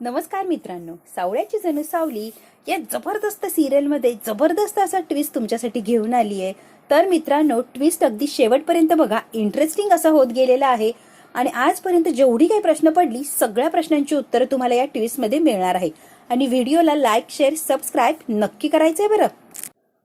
नमस्कार मित्रांनो, सावळ्याची जणू सावली या जबरदस्त सिरियलमध्ये जबरदस्त असा ट्विस्ट तुमच्यासाठी घेऊन आली आहे. तर मित्रांनो, ट्विस्ट अगदी शेवटपर्यंत बघा, इंटरेस्टिंग असं होत गेलेला आहे आणि आजपर्यंत जेवढी काही प्रश्न पडली सगळ्या प्रश्नांची उत्तरं तुम्हाला या ट्विस्टमध्ये मिळणार आहे. आणि व्हिडिओला लाईक, शेअर, सबस्क्राईब नक्की करायचंय बरं.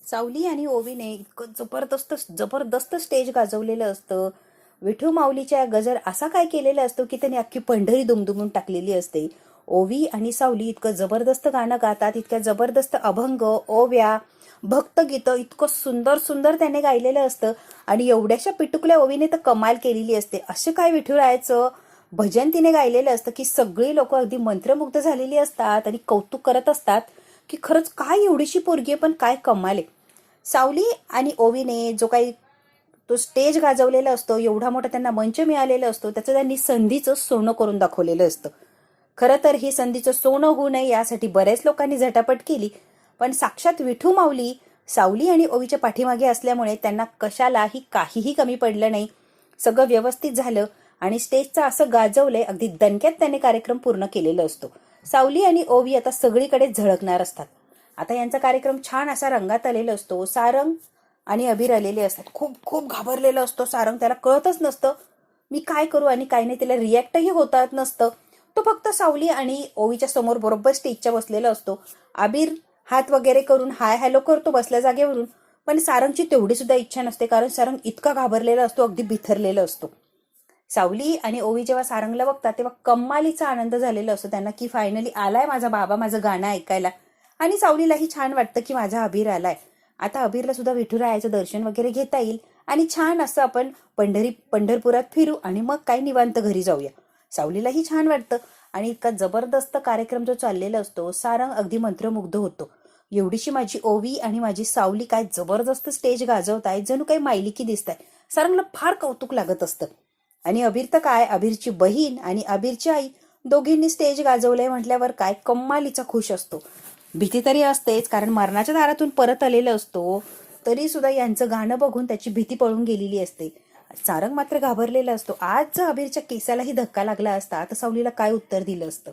सावली आणि ओवीने इतकं जबरदस्त स्टेज गाजवलेलं असतं. विठू माऊलीच्या गजर असा काय केलेला असतो की त्याने अख्खी पंढरी दुमदुमून टाकलेली असते. ओवी आणि सावली इतकं जबरदस्त गाणं गातात, इतक्या जबरदस्त अभंग, ओव्या, भक्तगीतं इतकं सुंदर सुंदर त्याने गायलेलं असतं. आणि एवढ्याशा पिटुकल्या ओवीने तर कमाल केलेली असते. असं काय विठुरायाचं भजन तिने गायलेलं असतं की सगळी लोक अगदी मंत्रमुग्ध झालेली असतात आणि कौतुक करत असतात की खरंच काय एवढीशी पोरगी आहे, पण काय कमाल आहे. सावली आणि ओवीने जो काही तो स्टेज गाजवलेला असतो, एवढा मोठा त्यांना मंच मिळालेला असतो, त्याचं त्यांनी संधीचं सोनं करून दाखवलेलं असतं. खरं तर ही संधीचं सोनं होऊ नये यासाठी बऱ्याच लोकांनी झटापट केली, पण साक्षात विठू माऊली सावली आणि ओवीच्या पाठीमागे असल्यामुळे त्यांना कशालाही काहीही कमी पडलं नाही. सगळं व्यवस्थित झालं आणि स्टेजचं असं गाजवलंय, अगदी दणक्यात त्याने कार्यक्रम पूर्ण केलेला असतो. सावली आणि ओवी आता सगळीकडे झळकणार असतात. आता यांचा कार्यक्रम छान असा रंगात आलेला असतो. सारंग आणि अबीर आलेले असतात. खूप खूप घाबरलेला असतो सारंग, त्याला कळतच नसतं मी काय करू आणि काय नाही, त्याला रिॲक्टही होता नसतं. तो फक्त सावली आणि ओवीच्या समोर बरोबर स्टेजच्या बसलेला असतो. अबीर हात वगैरे करून हाय हॅलो करतो बसल्या जागेवरून, पण सारंगची तेवढी सुद्धा इच्छा नसते, कारण सारंग इतका घाबरलेला असतो, अगदी बिथरलेला असतो. सावली आणि ओवी जेव्हा सारंगला बघतात तेव्हा कम्मालीचा आनंद झालेला असतो त्यांना की फायनली आलाय माझा बाबा माझं गाणं ऐकायला. आणि सावलीलाही छान वाटतं की माझा अबीर आलाय. आता अबीरला सुद्धा विठुरायाचं दर्शन वगैरे घेता येईल आणि छान असं आपण पंढरपुरात फिरू आणि मग काय निवांत घरी जाऊया. सावलीलाही छान वाटतं आणि इतका जबरदस्त कार्यक्रम जो चाललेला असतो, सारंग अगदी मंत्रमुग्ध होतो. एवढीशी माझी ओवी आणि माझी सावली काय जबरदस्त स्टेज गाजवताय, जणू काही मायलिकी दिसताय. सारंगला फार कौतुक लागत असतं. आणि अबीर तर काय, अबीरची बहीण आणि अबीरची आई दोघींनी स्टेज गाजवलंय म्हटल्यावर काय कम्मालीचा खुश असतो. भीती तरी असतेच, कारण मरणाच्या दारातून परत आलेलं असतो, तरी सुद्धा यांचं गाणं बघून त्याची भीती पळून गेलेली असते. सारंग मात्र घाबरलेला असतो. आज जर अबीरच्या केसालाही धक्का लागला असता तर सावलीला काय उत्तर दिलं असतं.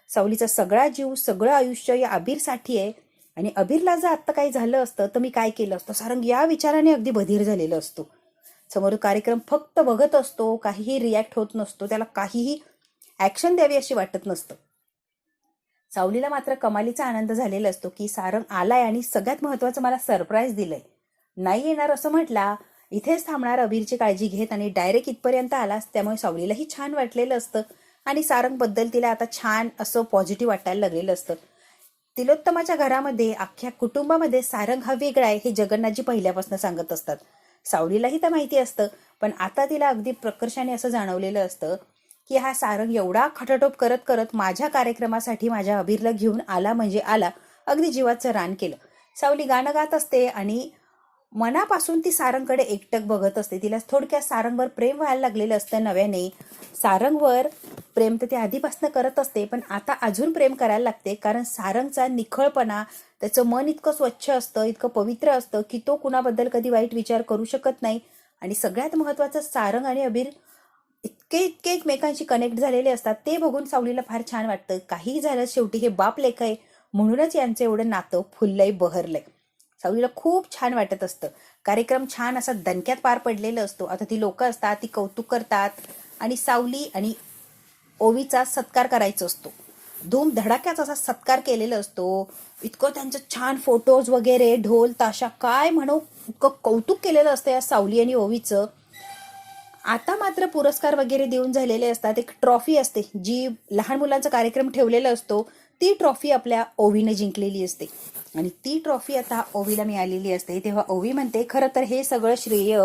सावलीचा सगळा जीव सगळं आयुष्य या अबीरसाठी आहे आणि अबीरला जर आत्ता काही झालं असतं तर मी काय केलं असतं, सारंग या विचाराने अगदी बधीर झालेलं असतो. समोर कार्यक्रम फक्त बघत असतो, काहीही रिॲक्ट होत नसतो, त्याला काहीही ऍक्शन द्यावी अशी वाटत नसतं. सावलीला मात्र कमालीचा आनंद झालेला असतो की सारंग आलाय आणि सगळ्यात महत्वाचं मला सरप्राईज दिलंय. नाही येणार असं म्हटला, इथेच थांबणार अबीरची काळजी घेत आणि डायरेक्ट इथपर्यंत आलास, त्यामुळे सावलीलाही छान वाटलेलं असतं आणि सारंग बद्दल तिला आता छान असं पॉझिटिव्ह वाटायला लागलेलं असतं. तिलोत्तमाच्या घरामध्ये अख्ख्या कुटुंबामध्ये सारंग हा वेगळा आहे हे जगन्नाथजी पहिल्यापासून सांगत असतात. सावलीलाही तर माहिती असतं, पण आता तिला अगदी प्रकर्षाने असं जाणवलेलं असतं की हा सारंग एवढा खटाटोप करत करत माझ्या कार्यक्रमासाठी माझ्या अबीरला घेऊन आला म्हणजे आला, अगदी जीवाचं रान केलं. सावली गाणं गात असते आणि मनापासून ती सारंगकडे एकटक बघत असते. तिला थोडक्यात सारंगवर प्रेम व्हायला लागलेलं असतं नव्याने. सारंगवर प्रेम तर ती आधीपासून करत असते, पण आता अजून प्रेम करायला लागते, कारण सारंगचा निखळपणा, त्याचं मन इतकं स्वच्छ असतं, इतकं पवित्र असतं की तो कुणाबद्दल कधी वाईट विचार करू शकत नाही. आणि सगळ्यात महत्वाचं, सारंग आणि अबीर इतके इतके एकमेकांशी कनेक्ट झालेले असतात. ते बघून सावलीला फार छान वाटतं. काही झालं शेवटी हे बाप लेक आहे, म्हणूनच यांचं एवढं नातं फुललंय बहरलंय. सावलीला खूप छान वाटत असतं. कार्यक्रम छान असा दणक्यात पार पडलेला असतो. आता ती लोक असतात, ती कौतुक करतात आणि सावली आणि ओवीचा सत्कार करायचा असतो. धूम धडाक्याचा असा सत्कार केलेला असतो. इतकं त्यांचं छान फोटोज वगैरे, ढोल ताशा, काय म्हणू, इतकं कौतुक केलेलं असतं या सावली आणि ओवीचं. आता मात्र पुरस्कार वगैरे देऊन झालेले असतात. एक ट्रॉफी असते जी लहान मुलांचा कार्यक्रम ठेवलेला असतो, ती ट्रॉफी आपल्या ओवीने जिंकलेली असते आणि ती ट्रॉफी आता ओवीला मिळालेली असते. तेव्हा ओवी म्हणते, खरं तर हे सगळं श्रेय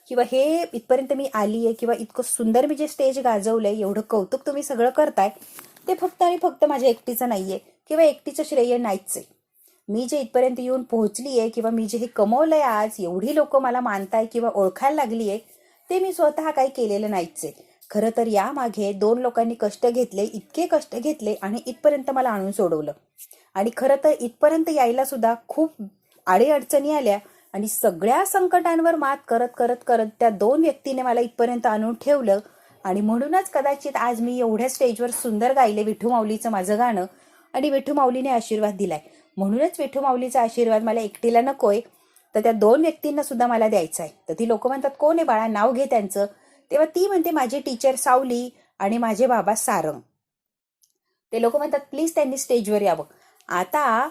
किंवा हे इथपर्यंत मी आली आहे किंवा इतकं सुंदर मी जे स्टेज गाजवलंय, एवढं कौतुक तुम्ही सगळं करताय, ते फक्त आणि फक्त माझ्या एकटीचं नाहीये किंवा एकटीचं श्रेय नाहीच आहे. मी जे इथपर्यंत येऊन पोहोचली आहे किंवा मी जे हे कमवलंय, आज एवढी लोक मला मानताय किंवा ओळखायला लागली आहे, ते मी स्वतः काही केलेलं नाहीच आहे. खरं तर यामागे दोन लोकांनी कष्ट घेतले, इतके कष्ट घेतले आणि इथपर्यंत मला आणून सोडवलं. आणि खरं तर इथपर्यंत यायला सुद्धा खूप अडीअडचणी आल्या आणि सगळ्या संकटांवर मात करत करत करत त्या दोन व्यक्तीने मला इथपर्यंत आणून ठेवलं. आणि म्हणूनच कदाचित आज मी एवढ्या स्टेजवर सुंदर गायले विठू माऊलीचं माझं गाणं, आणि विठू माऊलीने आशीर्वाद दिलाय. म्हणूनच विठू माऊलीचा आशीर्वाद मला एकटीला नकोय, तर त्या 2 व्यक्तींना सुद्धा मला द्यायचा आहे. तर ती लोक म्हणतात, कोण आहे बाळा, नाव घे त्यांचं. तेव्हा ती म्हणते, माझी टीचर सावली आणि माझे बाबा सारंग. ते लोक म्हणतात, प्लीज त्यांनी स्टेजवर यावं. आता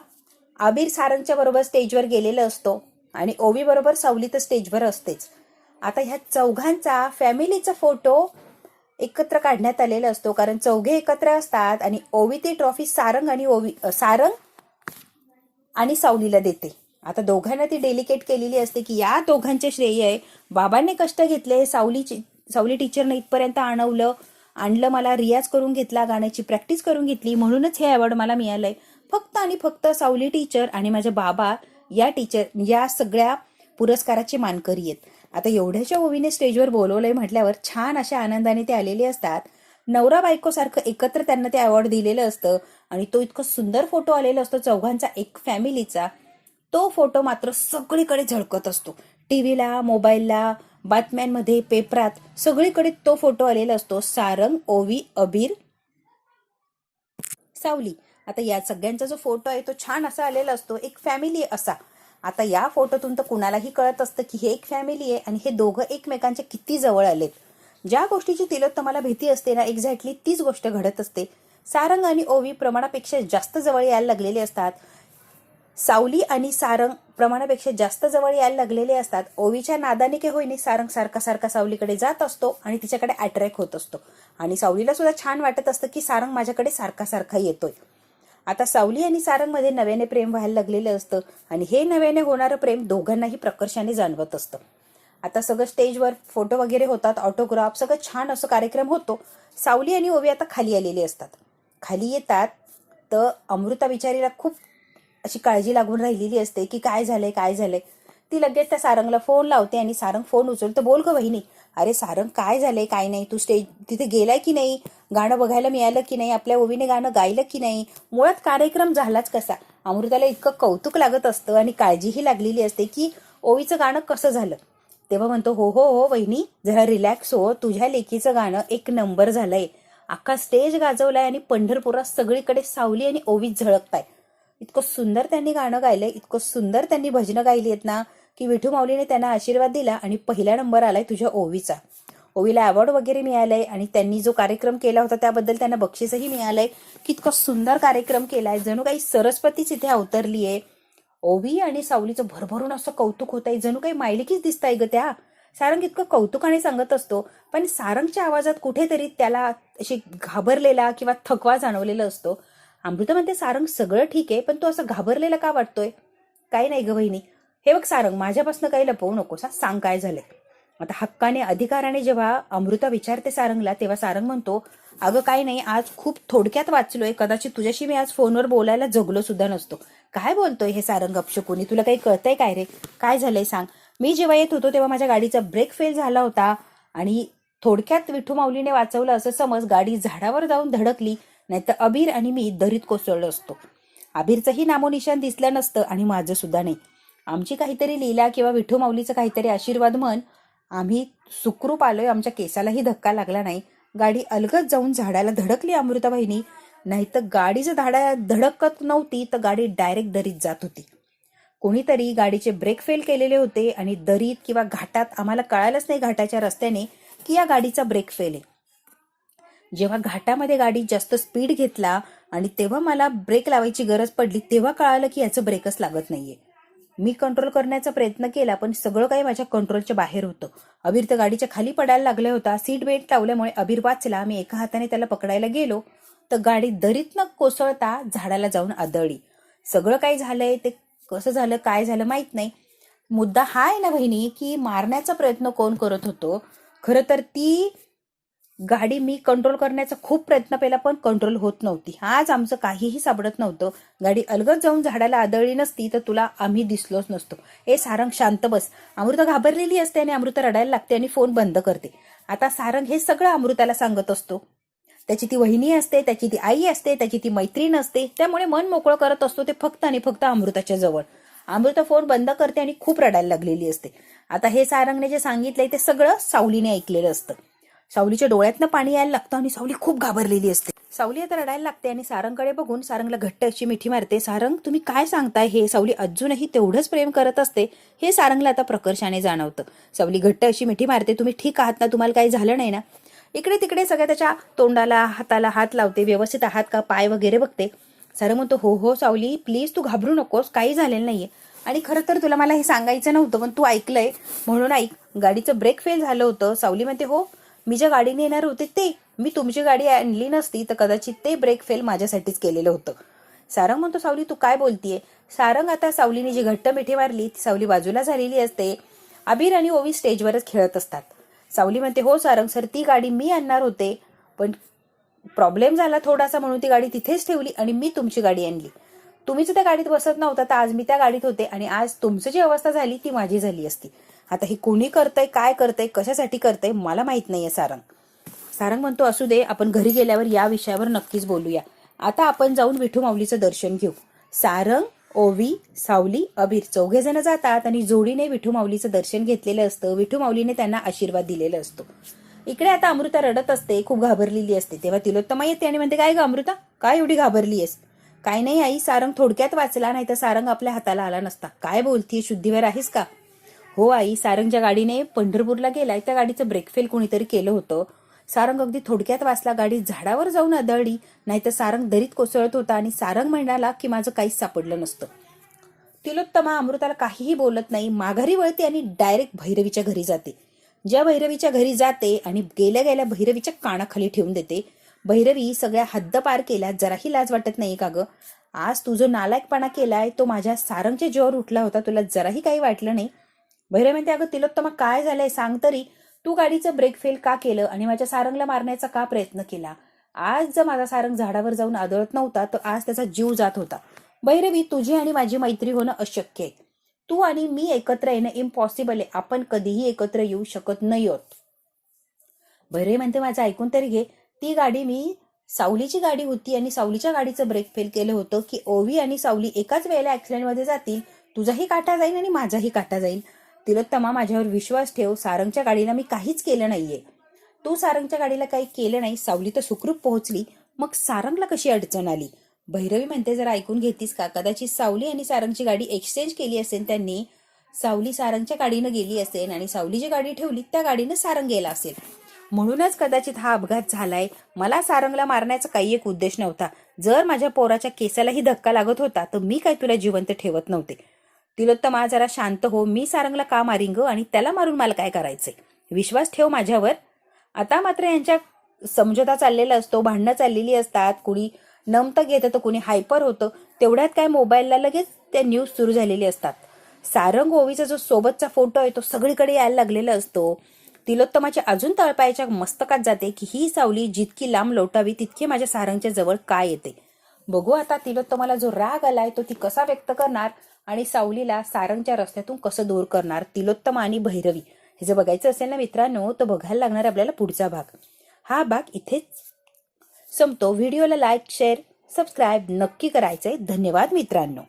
अबीर सारंगच्या बरोबर स्टेजवर गेलेलं असतो आणि ओवी बरोबर सावली तर स्टेजवर असतेच. आता ह्या चौघांचा फॅमिलीचा फोटो एकत्र काढण्यात आलेला असतो, कारण चौघे एकत्र असतात आणि ओवी ती ट्रॉफी सारंग आणि सावलीला देते. आता दोघांना ती डेलिकेट केलेली असते की या दोघांचे श्रेय आहे, बाबांनी कष्ट घेतले, सावली टीचरने इथपर्यंत आणलं, मला रियाज करून घेतला, गाण्याची प्रॅक्टिस करून घेतली, म्हणूनच हे अवॉर्ड मला मिळालंय. फक्त आणि फक्त सावली टीचर आणि माझे बाबा या सगळ्या पुरस्काराचे मानकरी आहेत. आता एवढ्याच्या ओवीने स्टेजवर बोलवलंय म्हटल्यावर छान अशा आनंदाने ते आलेले असतात. नवरा बायको सारखं एकत्र त्यांना ते अवॉर्ड दिलेलं असतं आणि तो इतकं सुंदर फोटो आलेला असतो चौघांचा, एक फॅमिलीचा. तो फोटो मात्र सगळीकडे झळकत असतो, टीव्हीला, मोबाईलला, बातम्यांमध्ये, पेपरात, सगळीकडे तो फोटो आलेला असतो. सारंग, ओवी, अबीर, सावली. आता या सगळ्यांचा जो फोटो आहे तो छान असा आलेला असतो, एक फॅमिली असा. आता या फोटोतून तर कुणालाही कळत असतं की हे एक फॅमिली आहे आणि हे दोघं एकमेकांच्या किती जवळ आलेत. ज्या गोष्टीची तिलोत्तमाला भीती असते ना, एक्झॅक्टली तीच गोष्ट घडत असते. सारंग आणि ओवी प्रमाणापेक्षा जास्त जवळ यायला लागलेले असतात. सावली आणि सारंग प्रमाणापेक्षा जास्त जवळ यायला लागलेले असतात. ओवीच्या नादाने के होईने सारंग सारखा सावलीकडे जात असतो आणि तिच्याकडे अट्रॅक्ट होत असतो आणि सावलीला सुद्धा छान वाटत असतं की सारंग माझ्याकडे सारखा येतोय. आता सावली आणि सारंग मध्ये नव्याने प्रेम व्हायला लागलेलं असतं आणि हे नव्याने होणारं प्रेम दोघांनाही प्रकर्षाने जाणवत असतं. आता सगळं स्टेजवर फोटो वगैरे होतात, ऑटोग्राफ, सगळं छान असं कार्यक्रम होतो. सावली आणि ओवी आता खाली आलेली असतात. खाली येतात तर अमृता बिचारीला खूप अशी काळजी लागून राहिलेली असते की काय झालंय. ती लगेच त्या सारंगला फोन लावते आणि सारंग फोन उचलतो. बोल ग वहिनी. अरे सारंग, काय झालंय, काय नाही, तू स्टेज तिथे गेलाय की नाही, गाणं बघायला मिळालं की नाही, आपल्या ओवीने गाणं गायलं की नाही, मुळात कार्यक्रम झालाच कसा. अमृताला इतकं कौतुक लागत असतं आणि काळजीही लागलेली असते की ओवीचं गाणं कसं झालं. तेव्हा म्हणतो, हो वहिनी, जरा रिलॅक्स हो, तुझ्या लेकीचं गाणं 1 नंबर झालंय, अख्खा स्टेज गाजवलाय आणि पंढरपुरात सगळीकडे सावली आणि ओवीच झळकताय. इतकं सुंदर त्यांनी गाणं गायलंय, इतकं सुंदर त्यांनी भजनं गायली आहेत ना की विठू माऊलीने त्यांना आशीर्वाद दिला आणि पहिला नंबर आलाय तुझ्या ओवीचा. ओवीला अवॉर्ड वगैरे मिळालंय आणि त्यांनी जो कार्यक्रम केला होता त्याबद्दल त्यांना बक्षीसही मिळालंय. की इतकं सुंदर कार्यक्रम केलाय, जणू काही सरस्वतीच इथे अवतरली आहे. ओवी आणि सावलीचं भरभरून असं कौतुक होत आहे, जणू काही मायलिकीच दिसताय ग त्या. सारंग इतकं कौतुकाने सांगत असतो, पण सारंगच्या आवाजात कुठेतरी त्याला अशी घाबरलेला किंवा थकवा जाणवलेला असतो. अमृता म्हणते, सारंग सगळं ठीक आहे, पण तू असं घाबरलेला का वाटतोय. काही नाही ग वहिनी. हे बघ सारंग, माझ्यापासून काही लपवू नकोस, सांग काय झालंय. आता हक्काने अधिकाराने जेव्हा अमृता विचारते सारंगला, तेव्हा सारंग म्हणतो, अगं काही नाही, आज खूप थोडक्यात वाचलोय, कदाचित तुझ्याशी मी आज फोनवर बोलायला जगलो सुद्धा नसतो. काय बोलतोय हे सारंग अपशकुनी, तुला काही कळतंय काय रे, काय झालंय सांग. मी जेव्हा येत होतो तेव्हा माझ्या गाडीचा ब्रेक फेल झाला होता आणि थोडक्यात विठू माऊलीने वाचवलं असं समज. गाडी झाडावर जाऊन धडकली, नाहीतर अबीर आणि मी दरीत कोसळलो असतो. अबीरचंही नामोनिशान दिसलं नसतं आणि माझं सुद्धा नाही. आमची काहीतरी लीला किंवा विठू माऊलीचं काहीतरी आशीर्वाद म्हण, आम्ही सुखरूप आलोय, आमच्या केसालाही धक्का लागला नाही. गाडी अलगद जाऊन झाडाला धडकली अमृता बहिणी, नाहीतर गाडी जर धडकत नव्हती तर गाडी डायरेक्ट दरीत जात होती. कोणीतरी गाडीचे ब्रेक फेल केलेले होते आणि दरीत किंवा घाटात, आम्हाला कळालंच नाही घाटाच्या रस्त्याने की या गाडीचा ब्रेक फेल आहे. जेव्हा घाटामध्ये गाडी जास्त स्पीड घेतला आणि तेव्हा मला ब्रेक लावायची गरज पडली, तेव्हा कळालं की याचं ब्रेकच लागत नाहीये. मी कंट्रोल करण्याचा प्रयत्न केला, पण सगळं काही माझ्या कंट्रोलच्या बाहेर होतं. अबीर तर गाडीच्या खाली पडायला लागला होता. सीट बेल्ट लावल्यामुळे अबीर वाचला. मी एका हाताने त्याला पकडायला गेलो तर गाडी दरीतनं कोसळता झाडाला जाऊन आदळली. सगळं काही झालंय ते कसं झालं, काय झालं माहित नाही. मुद्दा हा आहे ना बहिणी, की मारण्याचा प्रयत्न कोण करत होतो. खरं तर ती गाडी मी कंट्रोल करण्याचा खूप प्रयत्न केला, पण कंट्रोल होत नव्हती. आज आमचं काहीही सापडत नव्हतं. गाडी अलगद जाऊन झाडाला आदळली नसती तर तुला आम्ही दिसलोच नसतो. ए सारंग शांत बस. अमृता घाबरलेली असते आणि अमृता रडायला लागते आणि फोन बंद करते. आता सारंग हे सगळं अमृताला सांगत असतो. त्याची ती वहिनी असते, त्याची ती आई असते, त्याची ती मैत्रीण असते, त्यामुळे मन मोकळं करत असतो ते फक्त आणि फक्त अमृताच्या जवळ. अमृता फोन बंद करते आणि खूप रडायला लागलेली असते. आता हे सारंगने जे सांगितलंय ते सगळं सावलीने ऐकलेलं असतं. सावलीच्या डोळ्यातनं पाणी यायला लागतं आणि सावली खूप घाबरलेली असते. सावली आता रडायला लागते आणि सारंगकडे बघून सारंगला घट्ट अशी मिठी मारते. सारंग, तुम्ही काय सांगताय? हे सावली अजूनही तेवढंच प्रेम करत असते हे सारंगला आता प्रकर्षाने जाणवतं. सावली घट्ट अशी मिठी मारते. तुम्ही ठीक आहात ना? तुम्हाला काही झालं नाही ना? इकडे तिकडे सगळ्या त्याच्या तोंडाला हाताला हात लावते. व्यवस्थित आहात का? पाय वगैरे बघते. सारंग म्हणतो, हो हो सावली, प्लीज तू घाबरू नकोस, काही झालेलं नाहीये. आणि खरं तर तुला मला हे सांगायचं नव्हतं, पण तू ऐकलंय म्हणून ऐक. गाडीचं ब्रेक फेल झालं होतं. सावली म्हणते, हो, मी ज्या गाडीने येणार होते ते, मी तुमची गाडी आणली नसती तर कदाचित ते ब्रेक फेल माझ्यासाठीच केलेलं होतं. सारंग म्हणतो, सावली तू काय बोलतीये? सारंग, आता सावलीने जी घट्ट मिठी मारली ती सावली बाजूला झालेली असते. अबीर आणि ओवी स्टेजवरच खेळत असतात. सावली म्हणते, हो सारंग सर, ती गाडी मी आणणार होते, पण प्रॉब्लेम झाला थोडासा म्हणून ती गाडी तिथेच ठेवली आणि मी तुमची गाडी आणली. तुम्हीच त्या गाडीत बसत नव्हता तर आज मी त्या गाडीत होते आणि आज तुमची जी अवस्था झाली ती माझी झाली असती. आता हे कोणी करतंय, काय करतंय, कशासाठी करतंय मला माहित नाहीये सारंग. सारंग म्हणतो, असू दे, आपण घरी गेल्यावर या विषयावर नक्कीच बोलूया. आता आपण जाऊन विठू माऊलीचं दर्शन घेऊ. सारंग, ओवी, सावली, अबीर चौघे जण जातात आणि जोडीने विठू माऊलीचं दर्शन घेतलेलं असतं. विठू माऊलीने त्यांना आशीर्वाद दिलेला असतो. इकडे आता अमृता रडत असते, खूप घाबरलेली असते. तेव्हा तिलोत्तमा येते आणि म्हणते, काय ग अमृता, काय एवढी घाबरली आहेस? काय नाही आई, सारंग थोडक्यात वाचला, नाही तर सारंग आपल्या हाताला आला नसता. काय बोलतीये, शुद्धीवर आहेस का? हो आई, सारंग ज्या गाडीने पंढरपूरला गेलाय त्या गाडीचं ब्रेक फेल कोणीतरी केलं होतं. सारंग अगदी थोडक्यात वाचला. गाडी झाडावर जाऊन आदळली, नाहीतर सारंग दरीत कोसळत होता आणि सारंग म्हणाला की माझं काहीच सापडलं नसतं. तिलोत्तमा अमृताला काहीही बोलत नाही. माघारी वळते आणि डायरेक्ट भैरवीच्या घरी जाते. ज्या भैरवीच्या घरी जाते आणि गेल्या गेल्या भैरवीच्या कानाखाली ठेवून देते. भैरवी, सगळ्या हद्द पार केल्या, जराही लाज वाटत नाही का ग? आज तू जो नालायकपणा केलाय तो माझ्या सारंगच्या जीवावर उठला होता, तुला जराही काही वाटलं नाही? भैरवी म्हणते, अगं तिलोत्तमा काय झालंय सांग तरी. तू गाडीचं ब्रेक फेल का केलं आणि माझ्या सारंगला मारण्याचा का प्रयत्न केला? आज जर माझा सारंग झाडावर जाऊन आदळत नव्हता तर आज त्याचा जीव जात होता. भैरवी, तुझी आणि माझी मैत्री होणं अशक्य आहे. तू आणि मी एकत्र येणं इम्पॉसिबल आहे. आपण कधीही एकत्र येऊ शकत नाही आहोत. भैरवी म्हणते, माझं ऐकून तरी घे. ती गाडी मी सावलीची गाडी होती आणि सावलीच्या गाडीचं ब्रेक फेल केलं होतं की ओवी आणि सावली एकाच वेळेला ऍक्सिडेंटमध्ये जातील. तुझाही काटा जाईल आणि माझाही काटा जाईल. तिलोत्तमा, माझ्यावर विश्वास ठेव. सारंगच्या गाडीला मी काहीच केलं नाहीये. तू सारंगच्या गाडीला काही केलं नाही. सावली तर सुखरूप पोहोचली, मग सारंगला कशी अडचण आली? भैरवी म्हणते, जरा ऐकून घेतीस का? कदाचित सावली आणि सारंगची गाडी एक्सचेंज केली असेल त्यांनी. सावली सारंगच्या गाडीनं गेली असेल आणि सावली जी गाडी ठेवली त्या गाडीनं सारंग गेला असेल. म्हणूनच कदाचित हा अपघात झालाय. मला सारंगला मारण्याचा काही एक उद्देश नव्हता. जर माझ्या पोराच्या केसालाही धक्का लागत होता तर मी काय तुला जिवंत ठेवत नव्हते. तिलोत्तमा, जरा शांत हो. मी सारंगला का मारीन ग? आणि त्याला मारून मला काय करायचंय? विश्वास ठेव माझ्यावर. आता मात्र यांच्या समझोता चाललेला असतो, भांडणं चाललेली असतात. कुणी नमतं घेतं तर कुणी हायपर होतं. तेवढ्यात काय मोबाईलला लगेच त्या न्यूज सुरू झालेली असतात. सारंग ओवीचा जो सोबतचा फोटो आहे तो सगळीकडे यायला लागलेला असतो. तिलोत्तमाच्या अजून तळपायाच्या मस्तकात जाते की ही सावली जितकी लांब लोटावी तितकी माझ्या सारंगच्या जवळ काय येते. बघू आता तिलोत्तमाला जो राग आलाय तो ती कसा व्यक्त करणार आणि सावलीला सारंगच्या रस्त्यातून कसं दूर करणार. तिलोत्तमा आणि भैरवी हे जर बघायचं असेल ना मित्रांनो, तर बघायला लागणार आपल्याला पुढचा भाग. हा भाग इथेच संपतो. व्हिडिओला लाईक, शेअर, सबस्क्राईब नक्की करायचंय. धन्यवाद मित्रांनो.